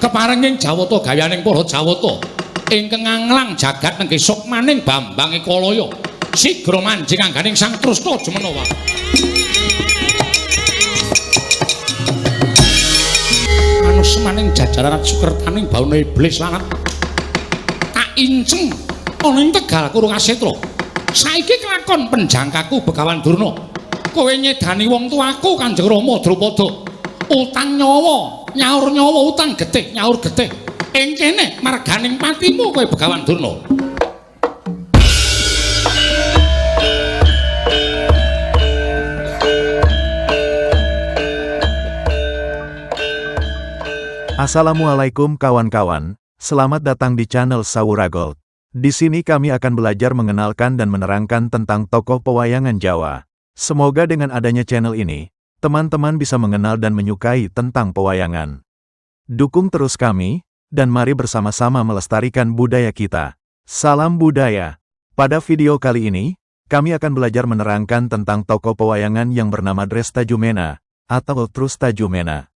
keparenging Jawata gayaning para Jawata ingkang nganglang jagat nenggih sukmaning Bambang Ekalaya sigra manjing angganing Sang Trusna Jemana. Manus maning jajaran sukertaning bauna iblis lanat tak inceng ana ing Tegal Kurukasetra. Saiki kelakon penjangkaku Begawan Durna. Kowe nyedani wong tuaku Kanjeng Rama Drupada. Utang nyawa, nyaur nyawa, utang getih, nyaur getih. Ing kene marganing patimu kowe Begawan Durna. Assalamualaikum kawan-kawan, selamat datang di channel Sawura Gold. Di sini kami akan belajar mengenalkan dan menerangkan tentang tokoh pewayangan Jawa. Semoga dengan adanya channel ini, teman-teman bisa mengenal dan menyukai tentang pewayangan. Dukung terus kami, dan mari bersama-sama melestarikan budaya kita. Salam budaya. Pada video kali ini, kami akan belajar menerangkan tentang tokoh pewayangan yang bernama Drestadyumena, atau Trustajumena.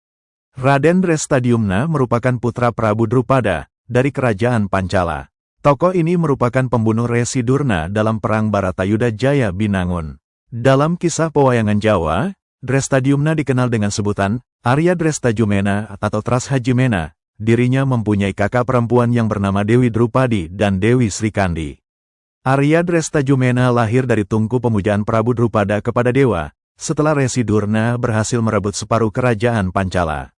Raden Drestadyumna merupakan putra Prabu Drupada, dari Kerajaan Pancala. Tokoh ini merupakan pembunuh Resi Durna dalam Perang Baratayuda Jaya Binangun. Dalam kisah pewayangan Jawa, Drestadyumna dikenal dengan sebutan Arya Drestadyumena atau Trashajimena. Dirinya mempunyai kakak perempuan yang bernama Dewi Drupadi dan Dewi Srikandi. Arya Drestadyumena lahir dari tungku pemujaan Prabu Drupada kepada dewa, setelah Resi Durna berhasil merebut separuh kerajaan Pancala.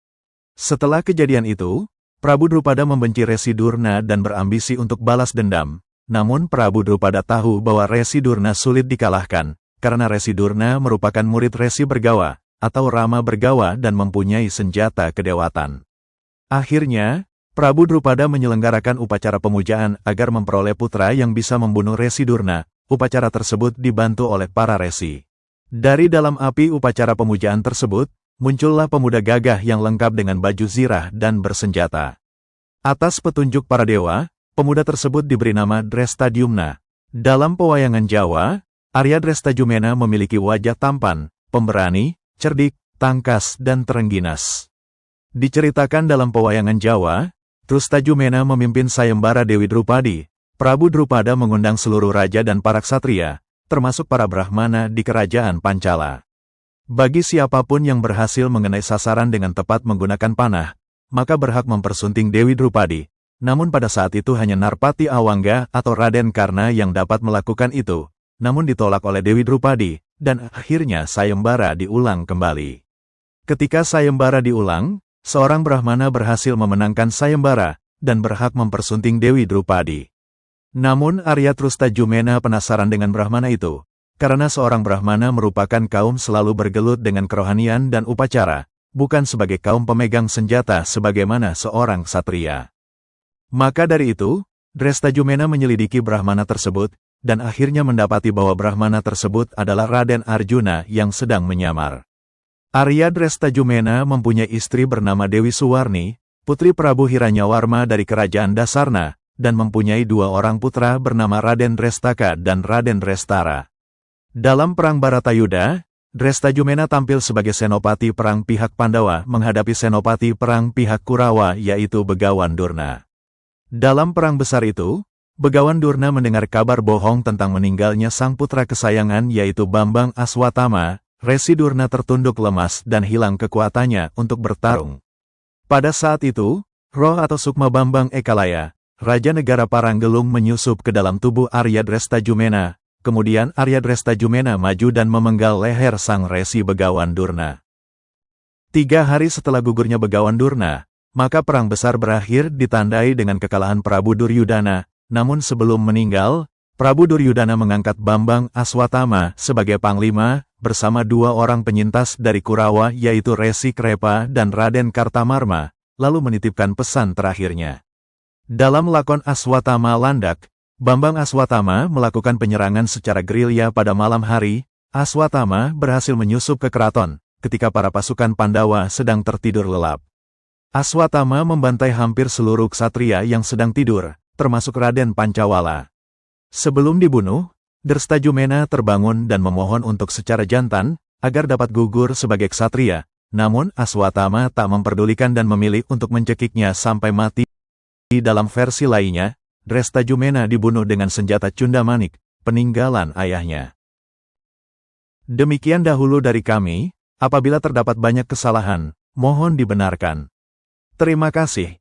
Setelah kejadian itu, Prabu Drupada membenci Resi Durna dan berambisi untuk balas dendam. Namun Prabu Drupada tahu bahwa Resi Durna sulit dikalahkan, karena Resi Durna merupakan murid Resi Bergawa, atau Rama Bergawa dan mempunyai senjata kedewatan. Akhirnya, Prabu Drupada menyelenggarakan upacara pemujaan agar memperoleh putra yang bisa membunuh Resi Durna. Upacara tersebut dibantu oleh para Resi. Dari dalam api upacara pemujaan tersebut, muncullah pemuda gagah yang lengkap dengan baju zirah dan bersenjata. Atas petunjuk para dewa, pemuda tersebut diberi nama Drestadyumna. Dalam pewayangan Jawa, Arya Drestadyumena memiliki wajah tampan, pemberani, cerdik, tangkas, dan terengginas. Diceritakan dalam pewayangan Jawa, Trustajumena memimpin sayembara Dewi Drupadi. Prabu Drupada mengundang seluruh raja dan para ksatria, termasuk para Brahmana di kerajaan Pancala. Bagi siapapun yang berhasil mengenai sasaran dengan tepat menggunakan panah, maka berhak mempersunting Dewi Drupadi. Namun pada saat itu hanya Narpati Awangga atau Raden Karna yang dapat melakukan itu, namun ditolak oleh Dewi Drupadi, dan akhirnya sayembara diulang kembali. Ketika sayembara diulang, seorang Brahmana berhasil memenangkan sayembara, dan berhak mempersunting Dewi Drupadi. Namun Arya Trustajumena penasaran dengan Brahmana itu, karena seorang Brahmana merupakan kaum selalu bergelut dengan kerohanian dan upacara, bukan sebagai kaum pemegang senjata sebagaimana seorang ksatria. Maka dari itu, Drestadyumena menyelidiki Brahmana tersebut, dan akhirnya mendapati bahwa Brahmana tersebut adalah Raden Arjuna yang sedang menyamar. Arya Drestadyumena mempunyai istri bernama Dewi Suwarni, putri Prabu Hiranyawarma dari Kerajaan Dasarna, dan mempunyai dua orang putra bernama Raden Drestaka dan Raden Drestara. Dalam Perang Baratayuda, Drestadyumena tampil sebagai senopati perang pihak Pandawa menghadapi senopati perang pihak Kurawa yaitu Begawan Durna. Dalam perang besar itu, Begawan Durna mendengar kabar bohong tentang meninggalnya sang putra kesayangan yaitu Bambang Aswatama. Resi Durna tertunduk lemas dan hilang kekuatannya untuk bertarung. Pada saat itu, roh atau sukma Bambang Ekalaya, Raja Negara Paranggelung menyusup ke dalam tubuh Arya Drestadyumena. Kemudian Arya Drestadyumena maju dan memenggal leher sang Resi Begawan Durna. 3 hari setelah gugurnya Begawan Durna, maka perang besar berakhir ditandai dengan kekalahan Prabu Duryudana. Namun sebelum meninggal, Prabu Duryudana mengangkat Bambang Aswatama sebagai panglima, bersama 2 orang penyintas dari Kurawa yaitu Resi Krepa dan Raden Kartamarma, lalu menitipkan pesan terakhirnya. Dalam lakon Aswatama Landak, Bambang Aswatama melakukan penyerangan secara gerilya pada malam hari. Aswatama berhasil menyusup ke keraton, ketika para pasukan Pandawa sedang tertidur lelap. Aswatama membantai hampir seluruh ksatria yang sedang tidur, termasuk Raden Pancawala. Sebelum dibunuh, Drestadyumena terbangun dan memohon untuk secara jantan, agar dapat gugur sebagai ksatria, Namun Aswatama tak memperdulikan dan memilih untuk mencekiknya sampai mati. Di dalam versi lainnya, Drestajumena dibunuh dengan senjata Cundamanik, peninggalan ayahnya. Demikian dahulu dari kami, apabila terdapat banyak kesalahan, mohon dibenarkan. Terima kasih.